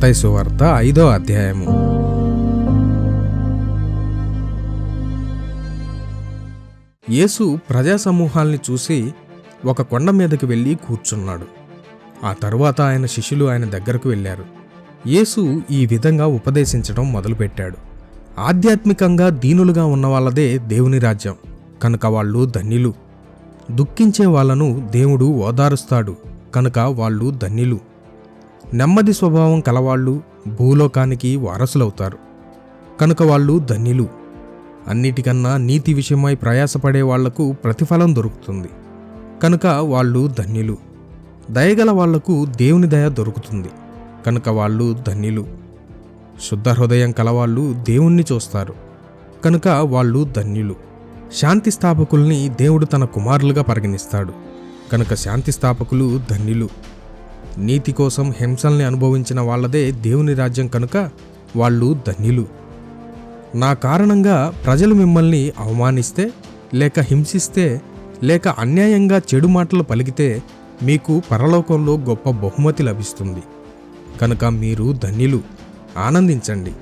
మత్తయి సువార్త 5వ అధ్యాయము. యేసు ప్రజాసమూహాల్ని చూసి ఒక కొండ మీదకి వెళ్ళి కూర్చున్నాడు. ఆ తరువాత ఆయన శిష్యులు ఆయన దగ్గరకు వెళ్ళారు. యేసు ఈ విధంగా ఉపదేశించడం మొదలుపెట్టాడు. ఆధ్యాత్మికంగా దీనులుగా ఉన్నవాళ్ళదే దేవుని రాజ్యం, కనుక వాళ్ళు ధన్యులు. దుఃఖించే వాళ్లను దేవుడు ఓదారుస్తాడు, కనుక వాళ్ళు ధన్యులు. నెమ్మది స్వభావం కలవాళ్ళు భూలోకానికి వారసులవుతారు, కనుక వాళ్ళు ధన్యులు. అన్నిటికన్నా నీతి విషయమై ప్రయాసపడే వాళ్లకు ప్రతిఫలం దొరుకుతుంది, కనుక వాళ్ళు ధన్యులు. దయగల వాళ్లకు దేవుని దయ దొరుకుతుంది, కనుక వాళ్ళు ధన్యులు. శుద్ధ హృదయం కలవాళ్ళు దేవుణ్ణి చూస్తారు, కనుక వాళ్ళు ధన్యులు. శాంతి స్థాపకుల్ని దేవుడు తన కుమారులుగా పరిగణిస్తాడు, కనుక శాంతి స్థాపకులు ధన్యులు. నీతి కోసం హింసల్ని అనుభవించిన వాళ్లదే దేవుని రాజ్యం, కనుక వాళ్ళు ధన్యులు. నా కారణంగా ప్రజలు మిమ్మల్ని అవమానిస్తే, లేక హింసిస్తే, లేక అన్యాయంగా చెడు మాటలు పలికితే మీకు పరలోకంలో గొప్ప బహుమతి లభిస్తుంది, కనుక మీరు ధన్యులు. ఆనందించండి.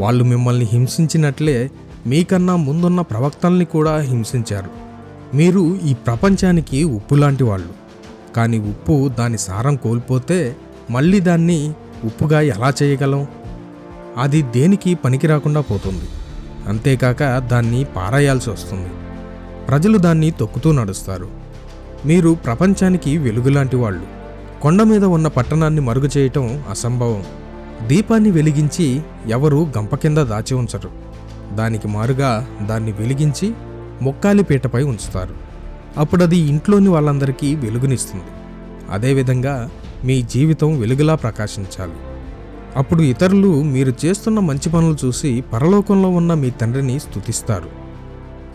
వాళ్ళు మిమ్మల్ని హింసించినట్లే మీకన్నా ముందున్న ప్రవక్తల్ని కూడా హింసించారు. మీరు ఈ ప్రపంచానికి ఉప్పు లాంటి వాళ్ళు. కానీ ఉప్పు దాని సారం కోల్పోతే మళ్ళీ దాన్ని ఉప్పుగా ఎలా చేయగలం? అది దేనికి పనికి రాకుండా పోతుంది. అంతేకాక దాన్ని పారేయాల్సి వస్తుంది. ప్రజలు దాన్ని తొక్కుతూ నడుస్తారు. మీరు ప్రపంచానికి వెలుగులాంటి వాళ్ళు. కొండ మీద ఉన్న పట్టణాన్ని మరుగు చేయటం అసంభవం. దీపాన్ని వెలిగించి ఎవరు గంప కింద దాచి ఉంచరు. దానికి మారుగా దాన్ని వెలిగించి మొక్కాలి పీటపై ఉంచుతారు. అప్పుడది ఇంట్లోని వాళ్ళందరికీ వెలుగునిస్తుంది. అదేవిధంగా మీ జీవితం వెలుగులా ప్రకాశించాలి. అప్పుడు ఇతరులు మీరు చేస్తున్న మంచి పనులు చూసి పరలోకంలో ఉన్న మీ తండ్రిని స్తుతిస్తారు.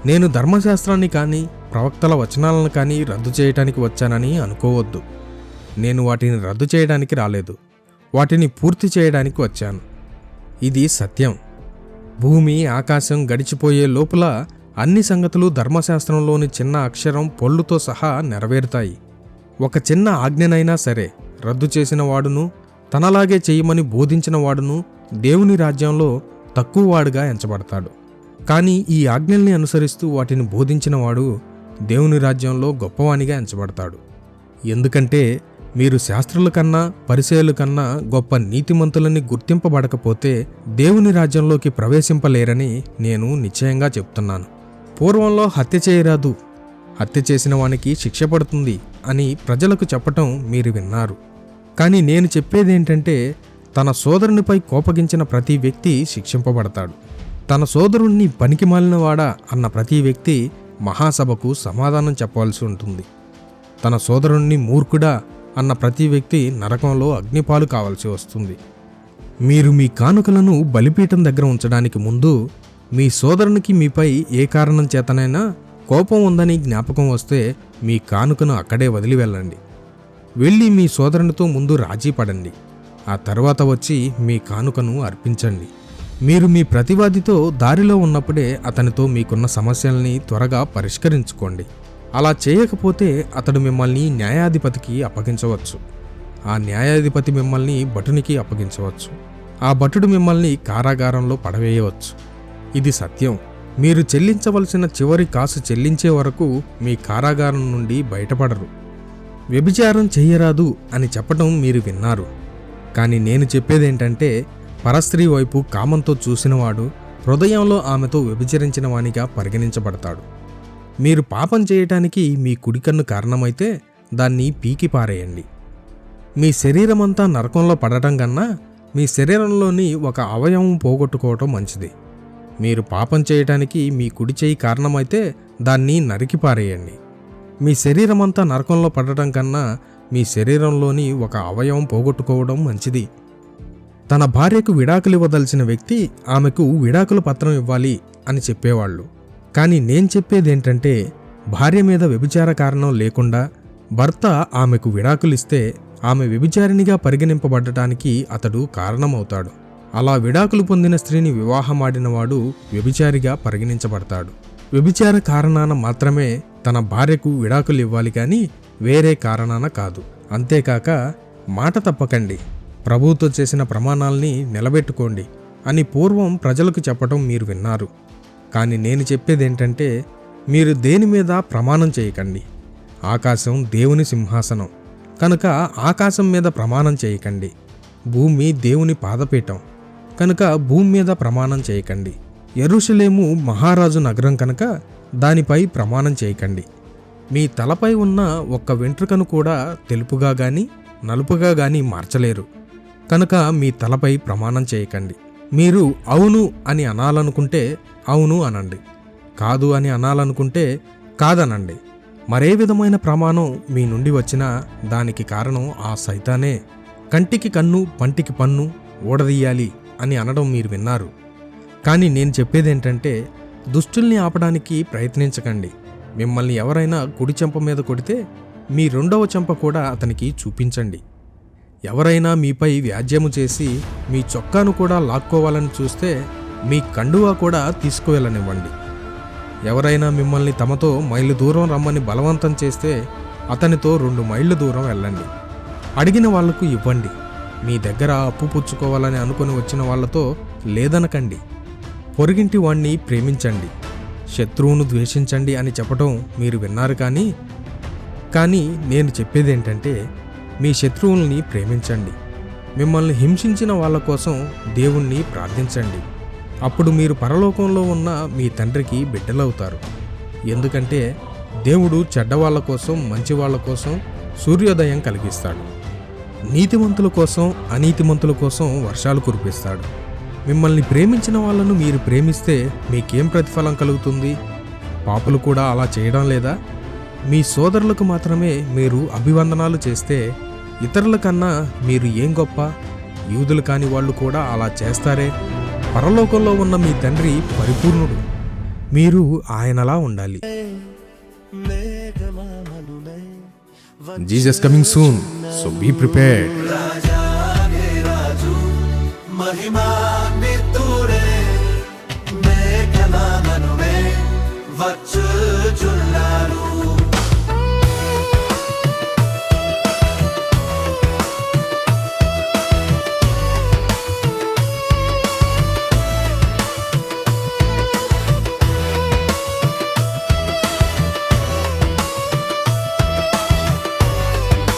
నేను ధర్మశాస్త్రాన్ని కానీ ప్రవక్తల వచనాలను కానీ రద్దు చేయడానికి వచ్చానని అనుకోవద్దు. నేను వాటిని రద్దు చేయడానికి రాలేదు, వాటిని పూర్తి చేయడానికి వచ్చాను. ఇది సత్యం. భూమి ఆకాశం గడిచిపోయే లోపల అన్ని సంగతులు ధర్మశాస్త్రంలోని చిన్న అక్షరం పొల్లుతో సహా నెరవేరుతాయి. ఒక చిన్న ఆజ్ఞనైనా సరే రద్దు చేసిన వాడును, తనలాగే చేయమని బోధించిన వాడును దేవుని రాజ్యంలో తక్కువవాడుగా ఎంచబడతాడు. కానీ ఈ ఆజ్ఞల్ని అనుసరిస్తూ వాటిని బోధించిన వాడు దేవుని రాజ్యంలో గొప్పవానిగా ఎంచబడతాడు. ఎందుకంటే మీరు శాస్త్రుల కన్నా పరిసయ్యుల కన్నా గొప్ప నీతిమంతులని గుర్తింపబడకపోతే దేవుని రాజ్యంలోకి ప్రవేశింపలేరని నేను నిశ్చయంగా చెప్తున్నాను. పూర్వంలో హత్య చేయరాదు, హత్య చేసిన వానికి శిక్ష పడుతుంది అని ప్రజలకు చెప్పటం మీరు విన్నారు. కానీ నేను చెప్పేదేంటంటే, తన సోదరునిపై కోపగించిన ప్రతి వ్యక్తి శిక్షింపబడతాడు. తన సోదరుణ్ణి పనికిమాలినవాడా అన్న ప్రతి వ్యక్తి మహాసభకు సమాధానం చెప్పవలసి ఉంటుంది. తన సోదరుణ్ణి మూర్ఖుడా అన్న ప్రతి వ్యక్తి నరకంలో అగ్నిపాలు కావాల్సి వస్తుంది. మీరు మీ కానుకలను బలిపీఠం దగ్గర ఉంచడానికి ముందు మీ సోదరునికి మీపై ఏ కారణం చేతనైనా కోపం ఉందని జ్ఞాపకం వస్తే మీ కానుకను అక్కడే వదిలి వెళ్ళండి. వెళ్ళి మీ సోదరునితో ముందు రాజీ పడండి. ఆ తర్వాత వచ్చి మీ కానుకను అర్పించండి. మీరు మీ ప్రతివాదితో దారిలో ఉన్నప్పుడే అతనితో మీకున్న సమస్యల్ని త్వరగా పరిష్కరించుకోండి. అలా చేయకపోతే అతడు మిమ్మల్ని న్యాయాధిపతికి అప్పగించవచ్చు. ఆ న్యాయాధిపతి మిమ్మల్ని భటునికి అప్పగించవచ్చు. ఆ భటుడు మిమ్మల్ని కారాగారంలో పడవేయవచ్చు. ఇది సత్యం. మీరు చెల్లించవలసిన చివరి కాసు చెల్లించే వరకు మీ కారాగారం నుండి బయటపడరు. వ్యభిచారం చెయ్యరాదు అని చెప్పడం మీరు విన్నారు. కానీ నేను చెప్పేదేంటంటే, పరస్త్రీ వైపు కామంతో చూసినవాడు హృదయంలో ఆమెతో వ్యభిచరించిన వానిగా పరిగణించబడతాడు. మీరు పాపం చేయటానికి మీ కుడికన్ను కారణమైతే దాన్ని పీకి పారేయండి. మీ శరీరమంతా నరకంలో పడటం కన్నా మీ శరీరంలోని ఒక అవయవం పోగొట్టుకోవటం మంచిది. మీరు పాపం చేయటానికి మీ కుడి చేయి కారణమైతే దాన్ని నరికి పారేయండి. మీ శరీరమంతా నరకంలో పడటం కన్నా మీ శరీరంలోని ఒక అవయవం పోగొట్టుకోవడం మంచిది. తన భార్యకు విడాకులివ్వదలిచిన వ్యక్తి ఆమెకు విడాకుల పత్రం ఇవ్వాలి అని చెప్పేవాళ్ళు. కానీ నేను చెప్పేదేంటంటే, భార్య మీద వ్యభిచార కారణం లేకుండా భర్త ఆమెకు విడాకులిస్తే ఆమె వ్యభిచారిణిగా పరిగణింపబడటానికి అతడు కారణమవుతాడు. అలా విడాకులు పొందిన స్త్రీని వివాహమాడినవాడు వ్యభిచారిగా పరిగణించబడతాడు. వ్యభిచార కారణాన మాత్రమే తన భార్యకు విడాకులు ఇవ్వాలి కానీ వేరే కారణాన కాదు. అంతేకాక మాట తప్పకండి. ప్రభువుతో చేసిన ప్రమాణాల్ని నిలబెట్టుకోండి అని పూర్వం ప్రజలకు చెప్పటం మీరు విన్నారు. కానీ నేను చెప్పేదేంటంటే, మీరు దేని మీద ప్రమాణం చేయకండి. ఆకాశం దేవుని సింహాసనం కనుక ఆకాశం మీద ప్రమాణం చేయకండి. భూమి దేవుని పాదపీఠం కనుక భూమి మీద ప్రమాణం చేయకండి. యెరూషలేము మహారాజు నగరం కనుక దానిపై ప్రమాణం చేయకండి. మీ తలపై ఉన్న ఒక్క వెంట్రుకను కూడా తెలుపుగా గాని నలుపుగా గాని మార్చలేరు కనుక మీ తలపై ప్రమాణం చేయకండి. మీరు అవును అని అనాలనుకుంటే అవును అనండి, కాదు అని అనాలనుకుంటే కాదనండి. మరే విధమైన ప్రమాణం మీ నుండి వచ్చినా దానికి కారణం ఆ సైతానే. కంటికి కన్ను పంటికి పన్ను ఊడదీయాలి అని అనడం మీరు విన్నారు. కానీ నేను చెప్పేదేంటంటే, దుష్టుల్ని ఆపడానికి ప్రయత్నించకండి. మిమ్మల్ని ఎవరైనా కుడి చెంప మీద కొడితే మీ రెండవ చెంప కూడా అతనికి చూపించండి. ఎవరైనా మీపై వ్యాజ్యము చేసి మీ చొక్కాను కూడా లాక్కోవాలని చూస్తే మీ కండువా కూడా తీసుకువెళ్ళనివ్వండి. ఎవరైనా మిమ్మల్ని తమతో మైలు దూరం రమ్మని బలవంతం చేస్తే అతనితో 2 మైళ్ళు దూరం వెళ్ళండి. అడిగిన వాళ్లకు ఇవ్వండి. మీ దగ్గర అప్పు పుచ్చుకోవాలని అనుకుని వచ్చిన వాళ్లతో లేదనకండి. పొరుగింటి వాణ్ణి ప్రేమించండి, శత్రువును ద్వేషించండి అని చెప్పటం మీరు విన్నారు. కానీ నేను చెప్పేదేంటంటే, మీ శత్రువుల్ని ప్రేమించండి. మిమ్మల్ని హింసించిన వాళ్ళ కోసం దేవుణ్ణి ప్రార్థించండి. అప్పుడు మీరు పరలోకంలో ఉన్న మీ తండ్రికి బిడ్డలవుతారు. ఎందుకంటే దేవుడు చెడ్డవాళ్ల కోసం మంచివాళ్ల కోసం సూర్యోదయం కలిగిస్తాడు. నీతిమంతుల కోసం అనీతిమంతుల కోసం వర్షాలు కురిపిస్తాడు. మిమ్మల్ని ప్రేమించిన వాళ్ళను మీరు ప్రేమిస్తే మీకేం ప్రతిఫలం కలుగుతుంది? పాపులు కూడా అలా చేయడం లేదా? మీ సోదరులకు మాత్రమే మీరు అభివందనాలు చేస్తే ఇతరుల కన్నా మీరు ఏం గొప్ప? యూదులు కాని వాళ్ళు కూడా అలా చేస్తారే. పరలోకంలో ఉన్న మీ తండ్రి పరిపూర్ణుడు, మీరు ఆయనలా ఉండాలి. Jesus coming soon, so be prepared.